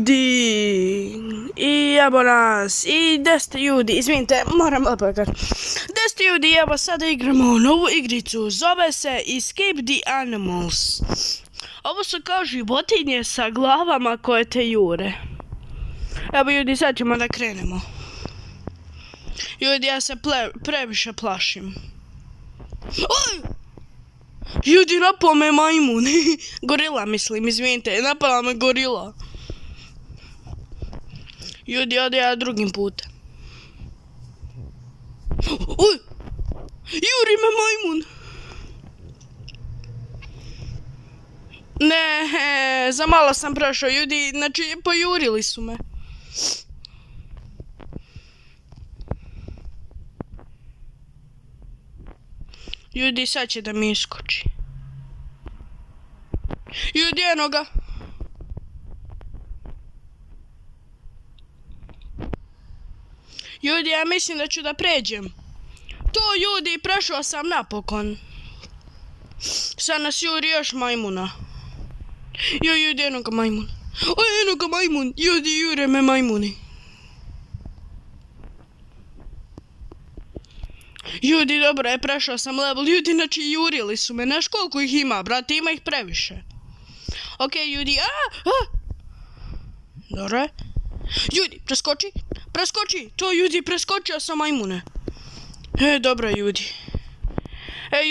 ljudi! I evo nas, i gdje ste ljudi, izvinite, moram opakati. Gdje ste ljudi, evo sada igramo novu igricu, zove se Escape the Animals. Ovo su kao životinje sa glavama koje te jure. Evo ljudi, sad ćemo da krenemo. Ljudi, ja se previše plašim. Oj! Ljudi, napao me majmun. Gorila mislim, izvinite, napala me gorila. Ljudi, ode ja drugim putem. Oj! Juri me majmun! Ne, za malo sam prošao, ljudi, znači pojurili su me. Ljudi, sad će da mi iskoči. Ljudi, eno ga. Ljudi, ja mislim da ću da pređem. To, ljudi, prešao sam napokon. Sad nas juri još majmuna. Joj, ljudi, eno ga majmun. Oj, eno ga majmun. Ljudi, jure me majmuni. Ljudi, dobro je, prešao sam level. Ljudi, znači, jurili su me. Znaš koliko ih ima, brate, ima ih previše. Okej, ljudi, dobro je. Ljudi, preskoči, to ljudi, preskočio sam majmune. Dobro, ljudi.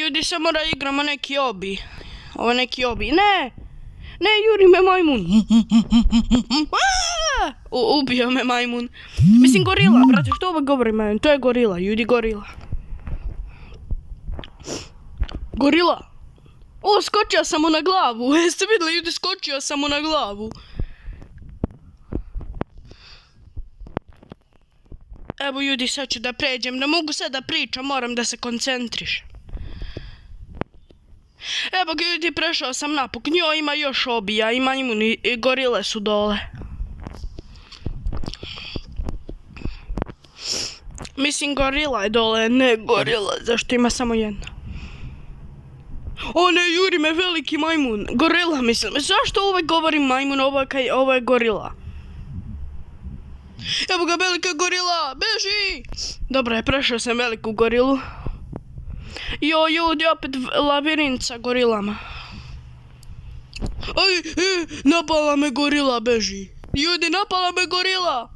Ljudi, samo da igramo neki obi. Ovo neki obi, ne, juri me majmun. Ubio me majmun. Mislim, gorila, brate, što ovo govori majmun? To je gorila, ljudi, gorila. Gorila. O, skočio sam mu na glavu. Jeste vidjeli, ljudi, skočio sam mu na glavu. Evo, ljudi, sad ću da pređem. Ne mogu sad da pričam, moram da se koncentrišem. Evo ga, ljudi, prešao sam napokon. Njoj ima još obija, i majmuni, i gorile su dole. Mislim, gorila je dole, ne gorila, zašto ima samo jedna. O ne, juri me veliki majmun, gorila mislim. Zašto uvek govorim majmun, ovo je gorila. Evo ga, velika gorila, beži! Dobro je, prešao sam veliku gorilu. Jo, ljudi, opet lavirint sa gorilama. Aj, napala me gorila, beži. Ljudi, napala me gorila.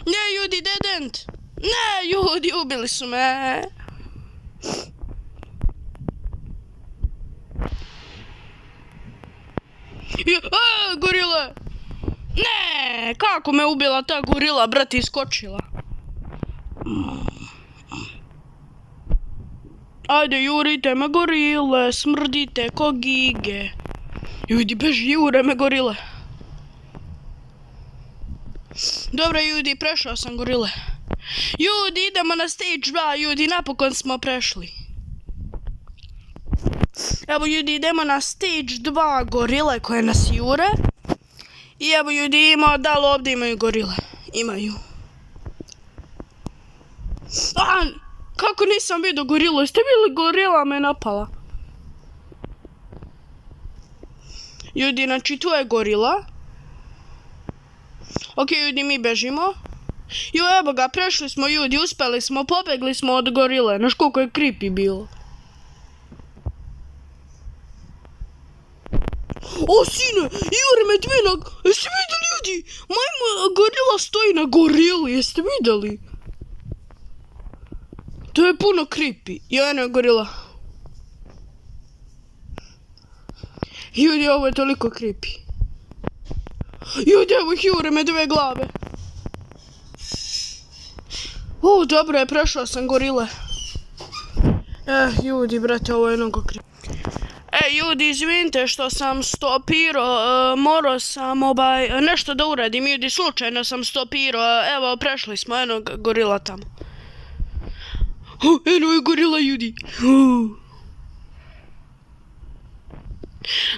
Ne, ljudi, dead end. Ne, ljudi, ubili su me. Gorila. Ne, kako me ubila ta gorila, brate, iskočila. Ajde, jurite me gorile, smrdite ko gige. Ljudi, beži, jure me gorile. Dobro, ljudi, prešao sam gorile. Ljudi, idemo na stage 2, ljudi, napokon smo prešli. Evo, ljudi, idemo na stage 2 gorile koje nas jure. I evo, ljudi, da li ovdje imaju gorile? Imaju. Kako nisam vidio gorilu? Jeste bili, gorila me napala? Ljudi, znači tu je gorila. Ok, ljudi, mi bežimo. Jo, evo ga, prešli smo, ljudi, uspeli smo, pobegli smo od gorile. Znaš koliko je creepy bilo. O, sine, jure medvina, jeste vidjeli, ljudi? Gorila stoji na gorili, jeste vidjeli? To je puno creepy. Jo, eno je gorila. Ljudi, ovo je toliko creepy. Ljudi, evo ih jure me 2 glave. O, dobro je, prešao sam gorile. Ljudi, brate, ovo je mnogo creepy. Ljudi, izvinite što sam stopirao, morao sam nešto da uradim, ljudi, slučajno sam stopirao, evo, prešli smo, eno gorila tamo. Eno je gorila, ljudi.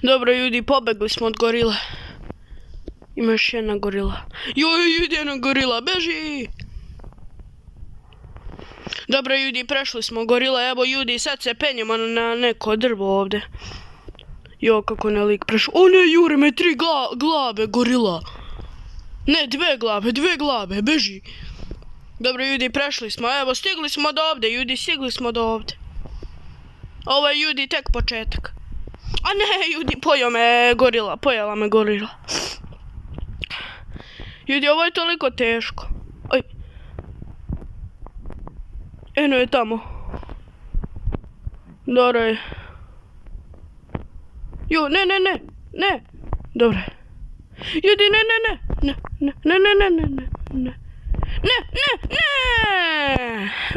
Dobro, ljudi, pobegli smo od gorile. Ima još jedna gorila. Joj, ljudi, eno gorila, beži! Dobro, ljudi, prešli smo gorile, evo, ljudi, sad se penjemo na neko drvo ovdje. Jo, kako ne lik prešao. O ne, jure me 3 glave, gorila. Ne, 2 glave, beži. Dobro, ljudi, prešli smo. Evo, stigli smo do ovde, ljudi, stigli smo do ovde. Ovo je, ljudi, tek početak. A ne, ljudi, pojela me gorila. Ljudi, ovo je toliko teško. Oj. Eno je tamo. Dobro je. Jo, ne. Dobro je. Ljudi, ne.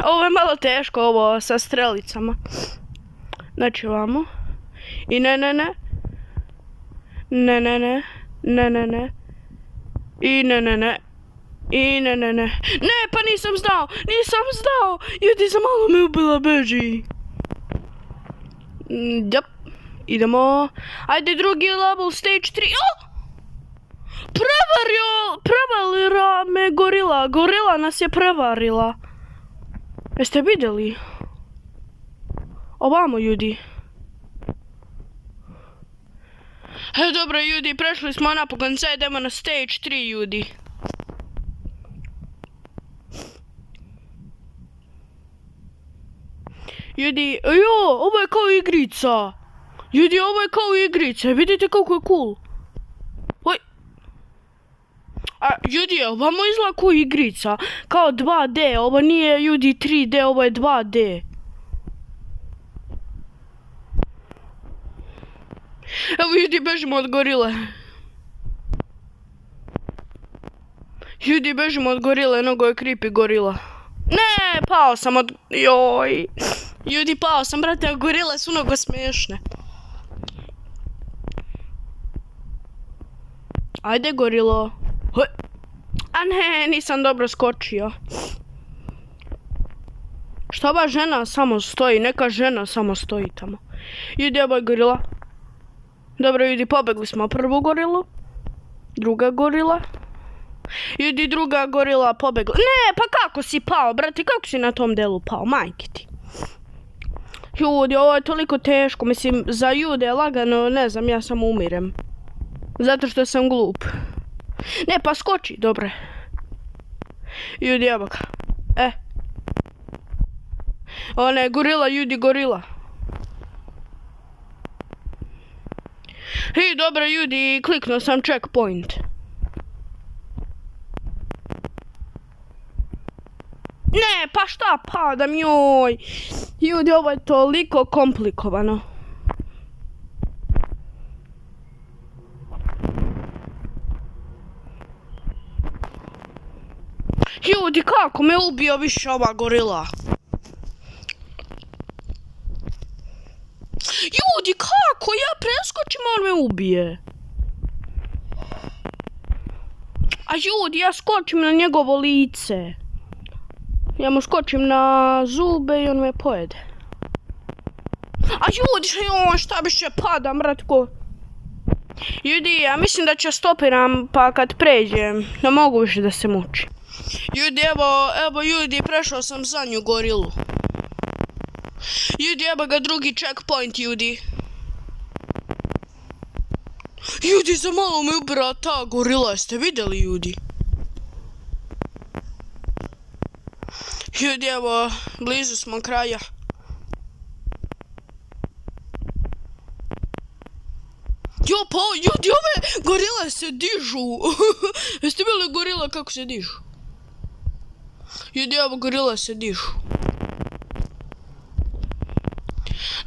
Ovo je malo teško, ovo sa strelicama. Znači ovamo. I ne. I ne. Ne, pa nisam znao. Ljudi, za malo me ubila, beži. Jop. Idemo. Ajde, drugi level, stage 3. O! Prevarila me gorila. Gorila nas je prevarila. Jeste vidjeli? Ovamo, ljudi. Dobro, ljudi, prešli smo napokon. Sad idemo na stage 3, ljudi. Ljudi, ovo je kao igrica. Ljudi, ovo je kao igrica. Vidite kako je cool. Oj. Ljudi, ovamo izgleda kao igrica. Kao 2D. Ovo nije, ljudi, 3D, ovo je 2D. Evo, ljudi, bežimo od gorile. Ljudi, bežimo od gorile, mnogo je creepy gorila. Ne, pao sam od... Joj. Ljudi, pao sam, brate, gorile su mnogo smiješne. Ajde, gorilo. A ne, nisam dobro skočio. Šta ova žena samo stoji? Neka žena samo stoji tamo. Ljudi, ovo je gorila. Dobro, ljudi, pobegli smo prvu gorilu. Druga gorila. Ljudi, druga gorila pobegla. Ne, pa kako si pao, brate? Kako si na tom delu pao? Majke ti. Ljudi, ovo je toliko teško. Mislim, za ljude je lagano, ne znam, ja samo umirem. Zato što sam glup. Ne, pa skoči, dobro. Ljudi, evo ga. Ona je gorila, ljudi, gorila. I dobro, ljudi, kliknuo sam checkpoint. Ne, pa šta padam, joj. Ljudi, ovo je toliko komplikovano. Ljudi, kako me ubio više ova gorila? Ljudi, kako? Ja preskočim, on me ubije. A ljudi, ja skočim na njegovo lice. Ja mu skočim na zube i on me pojede. A ljudi, šta više padam, bratko. Ljudi, ja mislim da ću stopiram pa kad pređem. Ne mogu više da se mučim. Ljudi, evo ljudi, prešao sam zadnju gorilu. Ljudi, evo ga drugi checkpoint, ljudi. Ljudi, za malo me ubira ta gorila, jeste vidjeli, ljudi? Ljudi, evo, blizu smo kraja. Jo, pa, ljudi, ove gorile se dižu. Jeste vidjeli gorila kako se dižu? Ljudi, evo, gorile se dižu.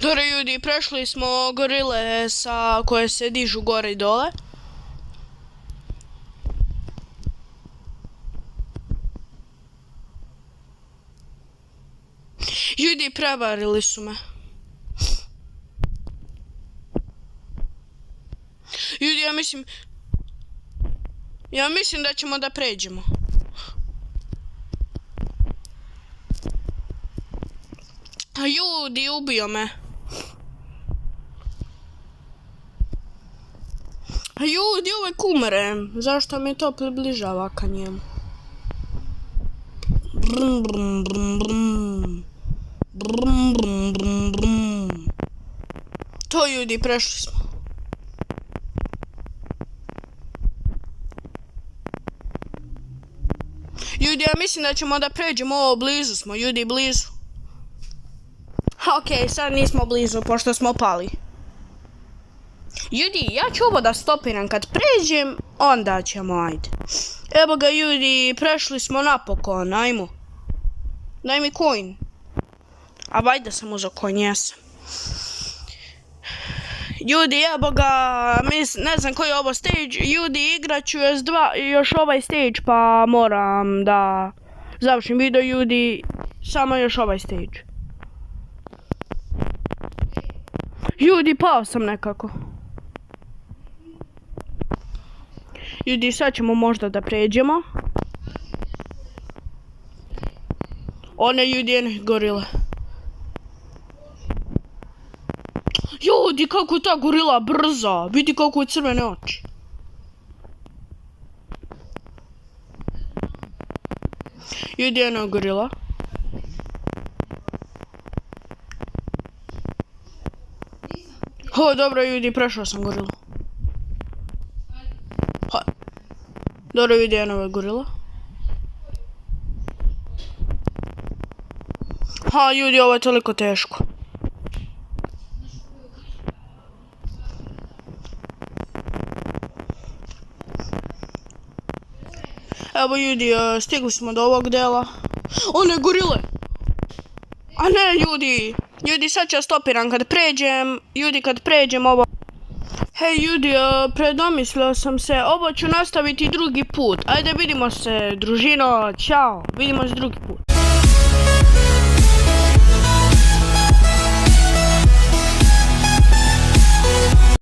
Dobro, ljudi, prešli smo gorile koje se dižu gore i dole. Ljudi, prevarili su me. Ljudi, ja mislim da ćemo da pređemo. A ljudi, ubio me. A ljudi, uvek umrem. Zašto me to približava ka njemu? Brum, brum, brum, brum. Brum, brum, brum, brum. To, ljudi, prešli smo. mislim da ćemo da pređemo ovo, blizu smo, ljudi, blizu. Okej, sad nismo blizu, pošto smo pali. Ljudi, ja ću ovo da stopiram, kad pređem, onda ćemo, ajde. Evo ga, ljudi, prešli smo napokon, ajmo. Daj mi coin. A vajda sam uzao coin, jesam. Ljudi, evo ga, ne znam koji je ovo stage, ljudi, igrat ću još ovaj stage, pa moram da završim video, ljudi, samo još ovaj stage. Ljudi, pao sam nekako. Ljudi, sad ćemo možda da pređemo. One ljudi, gorile. Ljudi, kako je ta gorila brza. Vidi kako je crvene oči. Ljudi, jedna gorila. O, dobro, ljudi, prešao sam gorilu. Dobro, ljudi, jedna gorila. Ha, ljudi, ovo je toliko teško. Evo, ljudi, stigli smo do ovog dela. One gorile! A ne, ljudi! Ljudi, sad ću stopiram kad pređem. Ljudi, kad pređem ovo... Hej, ljudi, predomislio sam se. Ovo ću nastaviti drugi put. Ajde, vidimo se, družino. Ćao. Vidimo se drugi put.